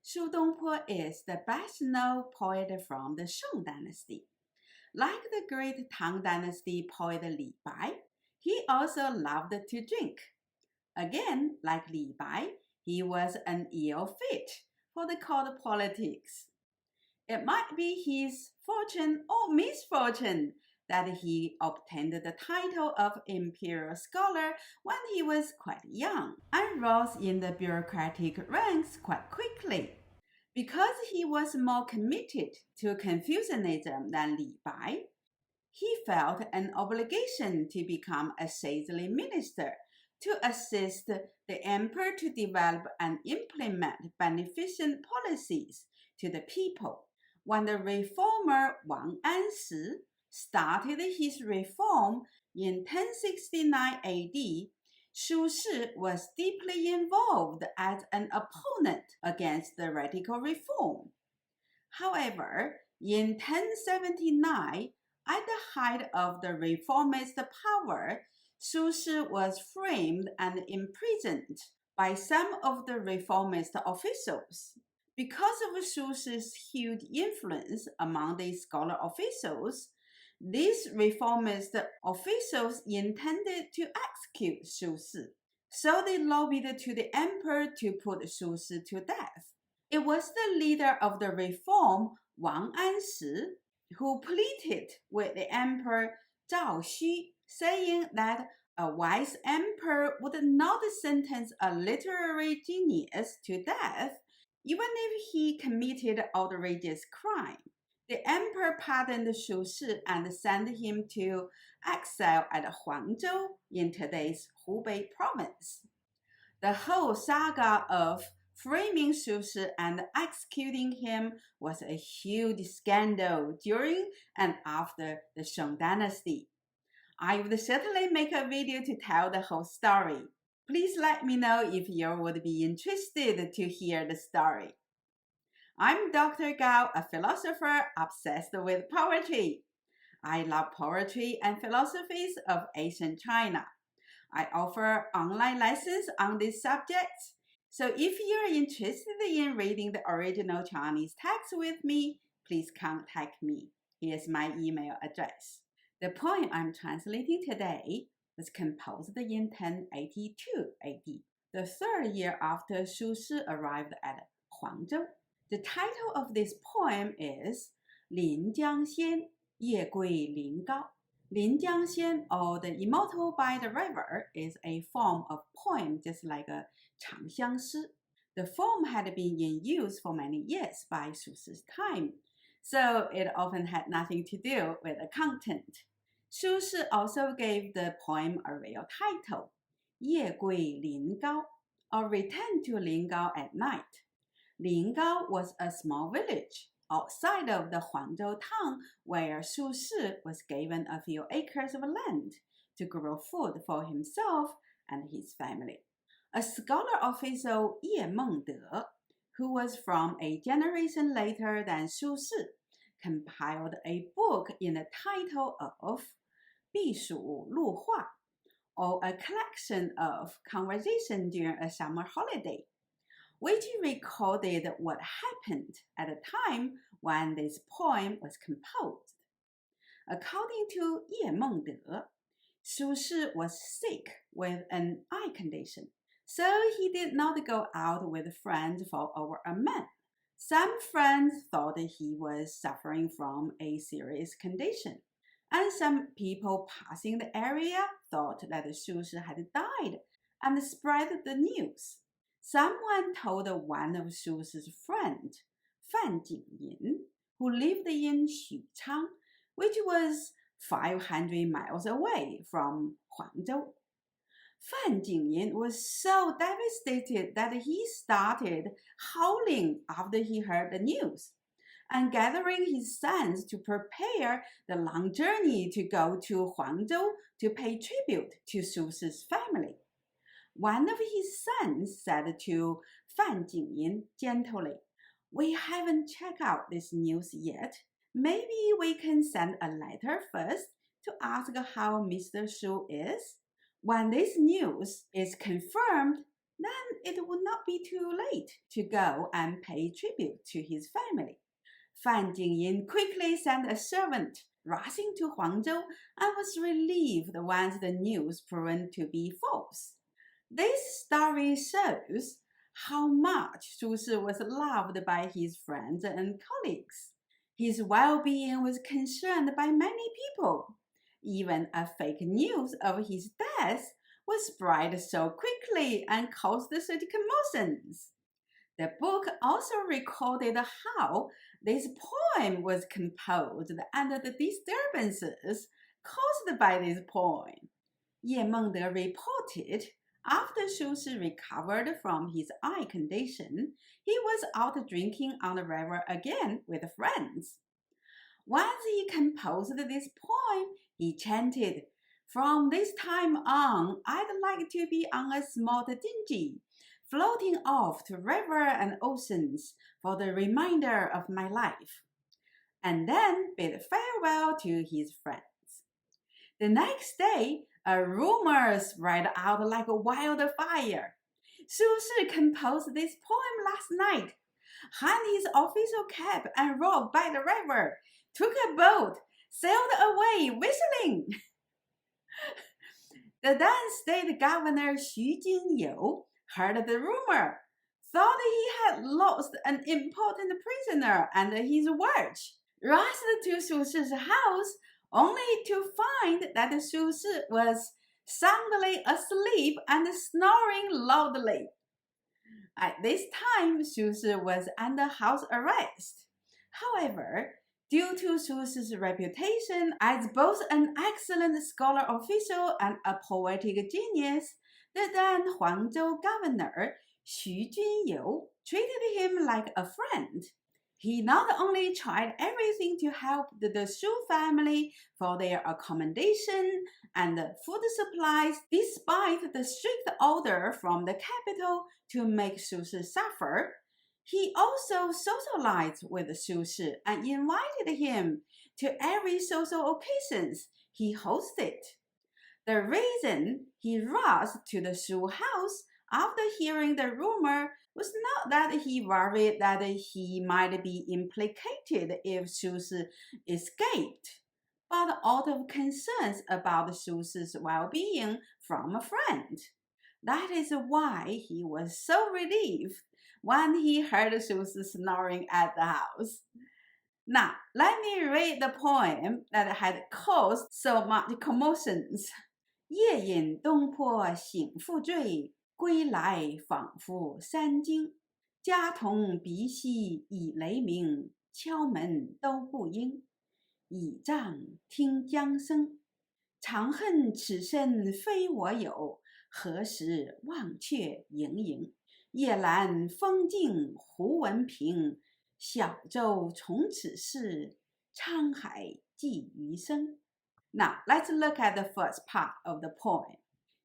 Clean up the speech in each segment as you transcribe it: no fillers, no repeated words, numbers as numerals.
Su Dongpo is the best-known poet from the Song Dynasty. Like the great Tang Dynasty poet Li Bai, he also loved to drink. Again, like Li Bai, he was an ill fit for the court politics. It might be his fortune or misfortune that he obtained the title of imperial scholar when he was quite young and rose in the bureaucratic ranks quite quickly. Because he was more committed to Confucianism than Li Bai, he felt an obligation to become a sagely minister to assist the emperor to develop and implement beneficent policies to the people. When the reformer Wang Anshi started his reform in 1069 AD, Su Shi was deeply involved as an opponent against the radical reform. However, in 1079, at the height of the reformist power, Su Shi was framed and imprisoned by some of the reformist officials. Because of Su Shi's huge influence among the scholar officials, these reformist officials intended to execute Su Shi, so they lobbied to the emperor to put Su Shi to death. It was the leader of the reform, Wang Anshi, who pleaded with the emperor Zhao Xu, saying that a wise emperor would not sentence a literary genius to death, even if he committed outrageous crime. The emperor pardoned Su Shi and sent him to exile at Huangzhou in today's Hubei province. The whole saga of framing Su Shi and executing him was a huge scandal during and after the Song Dynasty. I would certainly make a video to tell the whole story. Please let me know if you would be interested to hear the story. I'm Dr. Gao, a philosopher obsessed with poetry. I love poetry and philosophies of ancient China. I offer online lessons on these subjects. So if you're interested in reading the original Chinese text with me, please contact me. Here's my email address. The poem I'm translating today was composed in 1082 AD, the third year after Su Shi arrived at Huangzhou. The title of this poem is 临江仙，夜归临皋. Lin Gao, or the immortal by the river, is a form of poem just like a 长相诗. The form had been in use for many years by Su Shi's time, so it often had nothing to do with the content. Su Shi also gave the poem a real title, 夜归临皋, or Return to Lin Gao at Night. Lin Gao was a small village outside of the Huangzhou town where Su Shi was given a few acres of land to grow food for himself and his family. A scholar official Ye Mengde, who was from a generation later than Su Shi, compiled a book in the title of 避暑录话, or a collection of conversation during a summer holiday, which recorded what happened at the time when this poem was composed. According to Ye Mengde, Su Shi was sick with an eye condition, so he did not go out with friends for over a month. Some friends thought he was suffering from a serious condition, and some people passing the area thought that Su Shi had died and spread the news. Someone told one of Su Shi's friends, Fan Jingyin, who lived in Xuchang, which was 500 miles away from Huangzhou. Fan Jingyin was so devastated that he started howling after he heard the news, and gathering his sons to prepare the long journey to go to Huangzhou to pay tribute to Su Shi's family. One of his sons said to Fan Jingyin gently, "We haven't checked out this news yet. Maybe we can send a letter first to ask how Mr. Su is. When this news is confirmed, then it would not be too late to go and pay tribute to his family. Fan Jingyin quickly sent a servant rushing to Huangzhou and was relieved once the news proved to be false. This story shows how much Su Shi was loved by his friends and colleagues. His well-being was concerned by many people. Even a fake news of his death was spread so quickly and caused such commotions. The book also recorded how this poem was composed and the disturbances caused by this poem. Ye Mengde reported after Su Shi recovered from his eye condition, he was out drinking on the river again with friends. Once he composed this poem, he chanted, "From this time on, I'd like to be on a small dinghy, floating off to river and oceans for the remainder of my life," and then bid farewell to his friends. The next day, a rumor spread out like a wildfire. Su Shi composed this poem last night, hung his official cap and robe by the river, took a boat, sailed away whistling. The then state governor Xu Jinyu heard the rumor, thought he had lost an important prisoner and his watch, rushed to Su Shi's house, only to find that Su Shi was soundly asleep and snoring loudly. At this time, Su Shi was under house arrest. However, due to Su Shi's reputation as both an excellent scholar official and a poetic genius, the then Huangzhou governor Xu Jinyu treated him like a friend. He not only tried everything to help the Su family for their accommodation and food supplies, despite the strict order from the capital to make Su Shi suffer, he also socialized with Su Shi and invited him to every social occasions he hosted. The reason he rushed to the Su house after hearing the rumor was not that he worried that he might be implicated if Su Shi escaped, but out of concerns about Su Shi's well-being from a friend. That is why he was so relieved when he heard Su Shi snoring at the house. Now, let me read the poem that had caused so much commotions. 夜饮东坡醒复醉，归来仿佛三更。家童鼻息已雷鸣，敲门都不应。倚杖听江声，长恨此身非我有，何时忘却营营。夜阑风静胡文平，小舟从此逝，沧海寄余生。Now, let's look at the first part of the poem.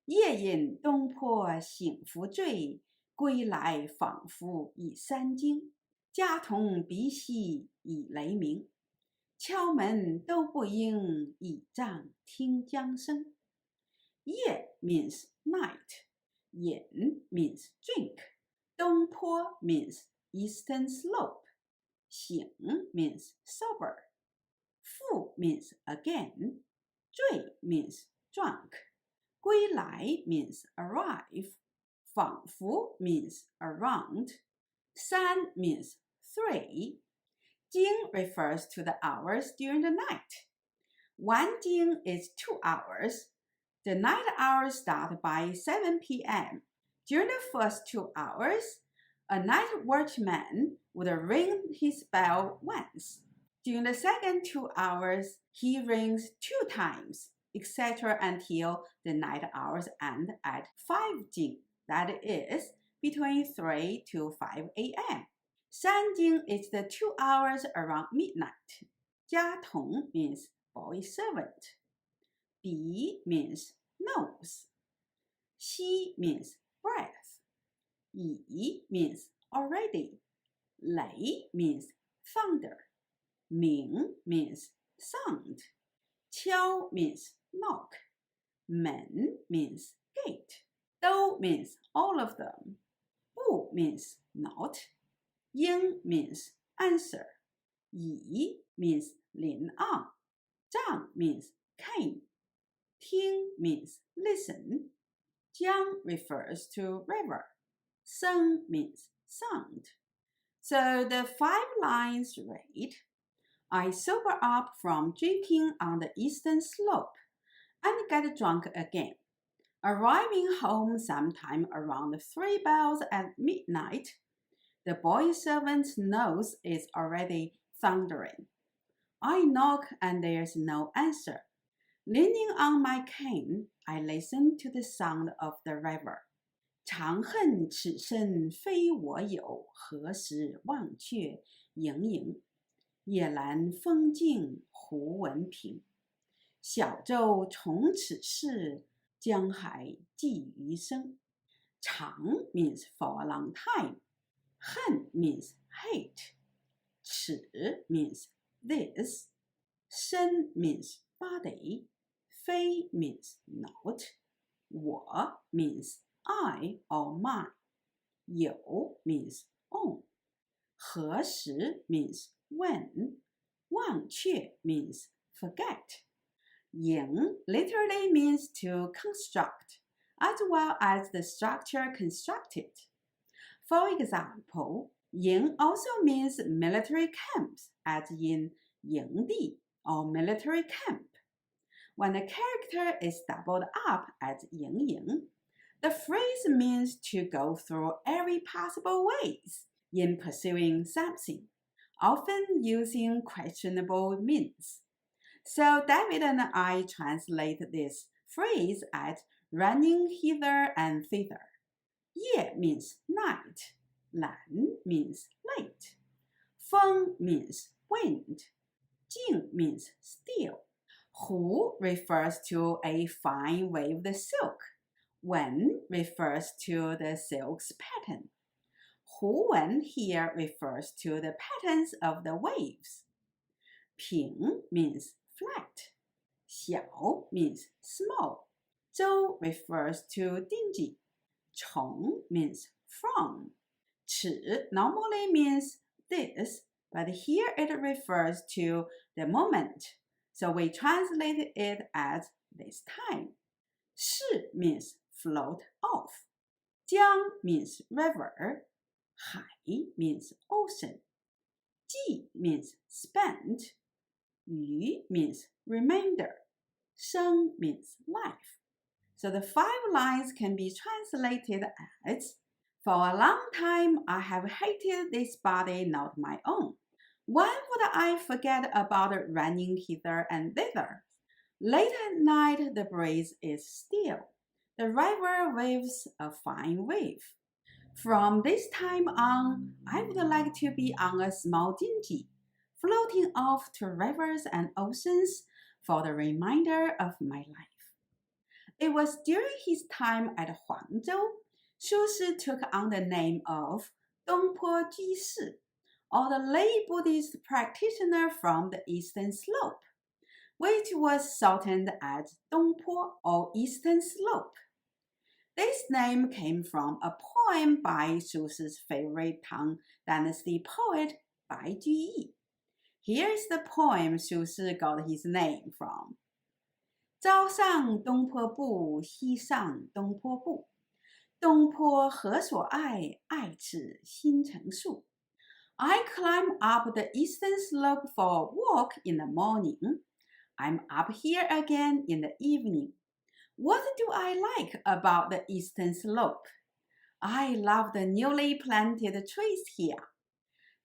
夜饮东坡醒复醉，归来仿佛已三更。家童鼻息已雷鸣，敲门都不应，倚杖听江声。夜 means night. 饮 means drink. 东坡 means eastern slope. 醒 means sober. 复 means again. 醉 means drunk. 归来 means arrive. 仿佛 means around. 三 means three. 经 refers to the hours during the night. 1经 is 2 hours. The night hours start by 7 p.m. During the first 2 hours, a night watchman would ring his bell once. During the second 2 hours, he rings 2 times, etc. until the night hours end at 5 jing, that is, between 3 to 5 a.m. 三更 is the 2 hours around midnight. 家童 means boy servant. 鼻 means nose. 息 means breath. 已 means already. 雷 means thunder. 鸣 means sound. 敲 means knock. 门 means gate. Do means all of them. Bu means not. Ying means answer. Yi means Lin Gao. Zhang means came. Ting means listen. Jiang refers to river. Seng means sound. So the 5 lines read, I sober up from drinking on the eastern slope and get drunk again, arriving home sometime around 3 bells at midnight. The boy servant's nose is already thundering. I knock and there's no answer. Leaning on my cane, I listen to the sound of the river. 长恨此身非我有，何时忘却营营。夜阑风静胡文平，小舟从此逝，江海寄余生。长 means for a long time. 恨 means hate. 此 means this. 身 means body. 非 means not. 我 means I or mine. 有 means on. 何时 means when. 忘却 means forget. 营 literally means to construct, as well as the structure constructed. For example, 营 also means military camps, as in 营地 or military camp. When a character is doubled up as 营， the phrase means to go through every possible ways in pursuing something, often using questionable means. So David and I translate this phrase as running hither and thither. 夜 means night. 懒 means late. 风 means wind. 静 means still. 湖 refers to a fine waved silk. 文 refers to the silk's pattern. 湖文 here refers to the patterns of the waves. 平 means flat. 小 means small. 舟 refers to dingy. 从 means from. 尺 normally means this, but here it refers to the moment, so we translate it as this time. 是 means float off. 江 means river. 海 means ocean. 季 means spent. 余 means remainder. 生 means life. So the 5 lines can be translated as, for a long time I have hated this body not my own. When would I forget about running hither and thither? Late at night the breeze is still. The river waves a fine wave. From this time on, I would like to be on a small dinghy, floating off to rivers and oceans for the remainder of my life. It was during his time at Huangzhou, Su Shi took on the name of Dongpo Shi, or the lay Buddhist practitioner from the eastern slope, which was shortened as Dongpo or eastern slope. This name came from a poem by Su Shi's favorite Tang Dynasty poet, Bai Juyi. Here is the poem Su Shi got his name from. 朝上东坡步，夕上东坡步。东坡何所爱？爱此心成树。I climb up the eastern slope for a walk in the morning. I'm up here again in the evening. What do I like about the eastern slope? I love the newly planted trees here.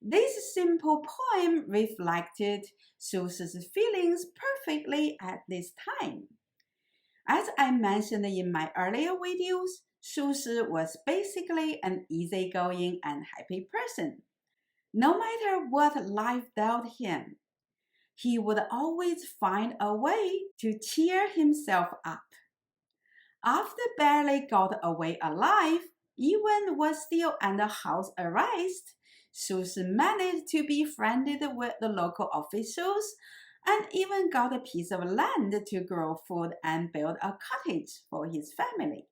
This simple poem reflected Su Shi's feelings perfectly at this time. As I mentioned in my earlier videos, Su Shi was basically an easygoing and happy person. No matter what life dealt him, he would always find a way to cheer himself up. After barely got away alive, even when still under house arrest, Su Shi managed to be friendly with the local officials and even got a piece of land to grow food and build a cottage for his family.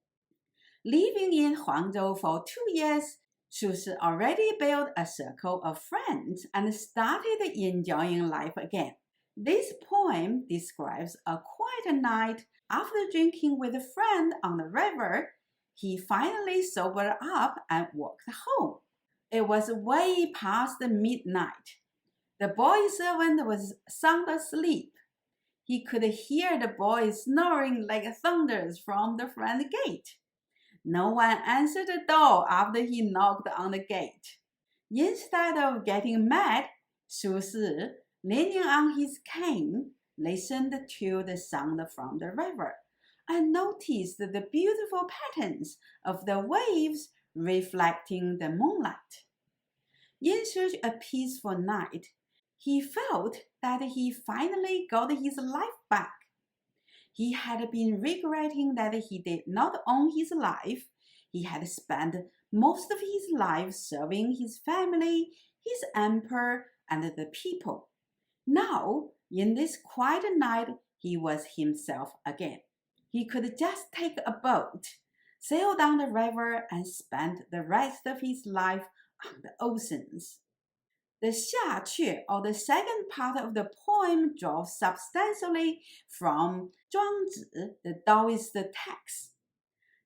Living in Huangzhou for 2 years, Su Shi already built a circle of friends and started enjoying life again. This poem describes a quiet night after drinking with a friend on the river. He finally sobered up and walked home. It was way past midnight. The boy servant was sound asleep. He could hear the boy snoring like thunders from the front gate. No one answered the door after he knocked on the gate. Instead of getting mad, Su Shi, leaning on his cane, listened to the sound from the river and noticed the beautiful patterns of the waves reflecting the moonlight. In such a peaceful night, he felt that he finally got his life back. He had been regretting that he did not own his life. He had spent most of his life serving his family, his emperor, and the people. Now, in this quiet night, he was himself again. He could just take a boat, sail down the river, and spend the rest of his life on the oceans. The 下阙, or the second part of the poem, draws substantially from Chuang Tzu, the Taoist text.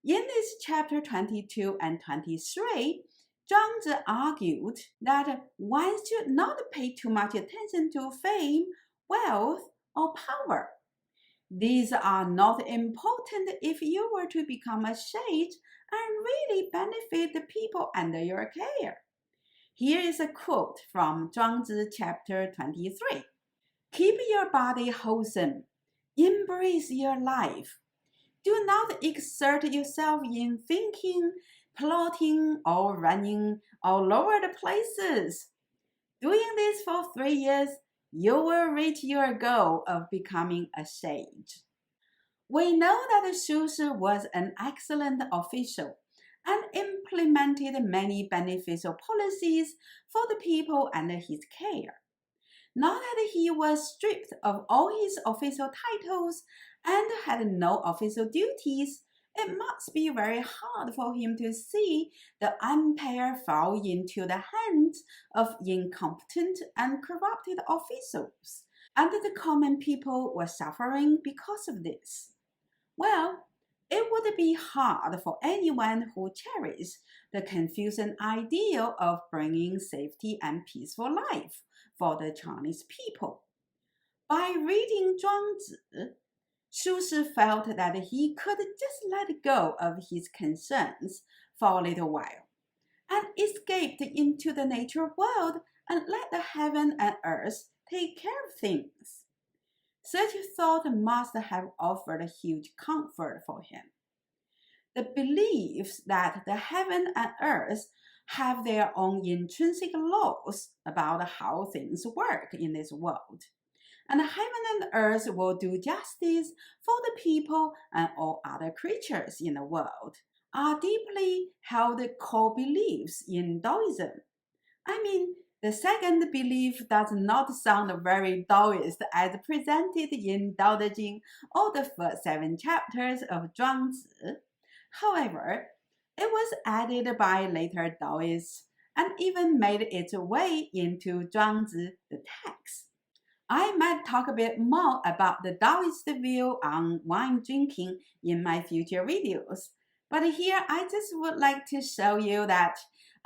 In this chapter 22 and 23, Chuang Tzu argued that one should not pay too much attention to fame, wealth, or power. These are not important if you were to become a sage and really benefit the people under your care. Here is a quote from Chuang Tzu chapter 23. Keep your body wholesome. Embrace your life. Do not exert yourself in thinking, plotting, or running all over the places. Doing this for 3 years, you will reach your goal of becoming a sage. We know that Su Shi was an excellent official and implemented many beneficial policies for the people under his care. Now that he was stripped of all his official titles and had no official duties, it must be very hard for him to see the empire fall into the hands of incompetent and corrupted officials, and the common people were suffering because of this. Well, it would be hard for anyone who cherished the Confucian ideal of bringing safety and peaceful life for the Chinese people. By reading Chuang Tzu, Su Shi felt that he could just let go of his concerns for a little while and escaped into the natural world and let the heaven and earth take care of things. Such thought must have offered huge comfort for him. The beliefs that the heaven and earth have their own intrinsic laws about how things work in this world, and heaven and earth will do justice for the people and all other creatures in the world, are deeply held core beliefs in Taoism. The second belief does not sound very Taoist as presented in Tao Te Ching or the first 7 chapters of Chuang Tzu. However, it was added by later Taoists and even made its way into Chuang Tzu, the text. I might talk a bit more about the Taoist view on wine drinking in my future videos, but here I just would like to show you that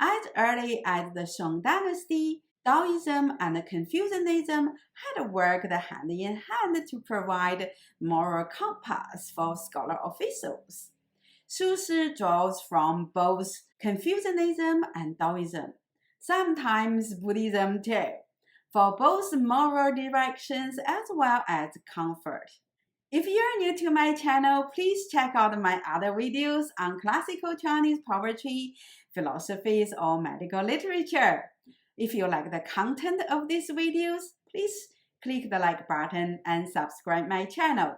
as early as the Song Dynasty, Taoism and Confucianism had worked hand in hand to provide moral compass for scholar officials. Su Shi draws from both Confucianism and Taoism, sometimes Buddhism too, for both moral directions as well as comfort. If you're new to my channel, please check out my other videos on classical Chinese poetry, philosophies, or medical literature. If you like the content of these videos, please click the like button and subscribe my channel.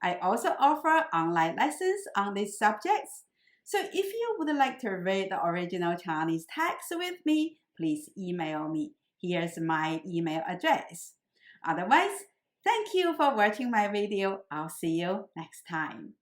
I also offer online lessons on these subjects. So if you would like to read the original Chinese text with me, please email me. Here's my email address. Otherwise, thank you for watching my video. I'll see you next time.